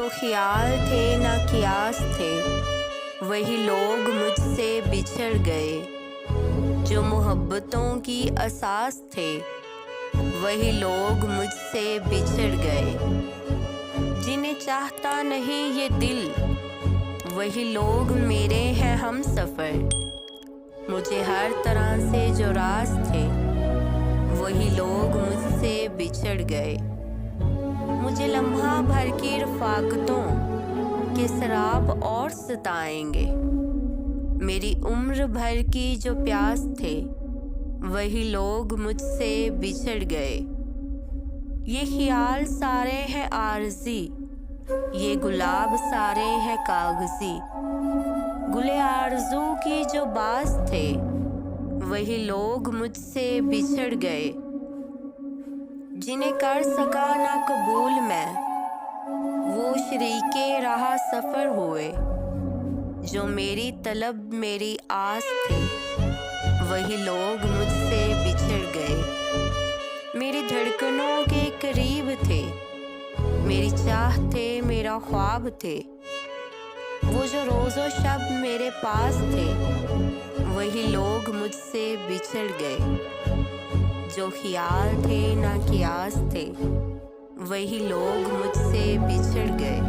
جو خیال تھے نہ قیاس تھے، وہی لوگ مجھ سے بچھڑ گئے۔ جو محبتوں کی اساس تھے، وہی لوگ مجھ سے بچھڑ گئے۔ جنہیں چاہتا نہیں یہ دل، وہی لوگ میرے ہیں ہم سفر۔ مجھے ہر طرح سے جو راز تھے، وہی لوگ مجھ سے بچھڑ گئے۔ مجھے لمحہ بھر کی رفاقتوں کے سراب اور ستائیں گے۔ میری عمر بھر کی جو پیاس تھے، وہی لوگ مجھ سے بچھڑ گئے۔ یہ خیال سارے ہیں عارضی، یہ گلاب سارے ہیں کاغذی۔ گلے آرزو کی جو باز تھے، وہی لوگ مجھ سے بچھڑ گئے۔ جنہیں کر سکا نہ قبول میں، وہ شریکے راہ سفر ہوئے۔ جو میری طلب میری آس تھے، وہی لوگ مجھ سے بچھڑ گئے۔ میری دھڑکنوں کے قریب تھے، میری چاہ تھے میرا خواب تھے۔ وہ جو روز و شب میرے پاس تھے، وہی لوگ مجھ سے بچھڑ گئے۔ جو خیال تھے نہ قیاس تھے، وہی لوگ مجھ سے بچھڑ گئے۔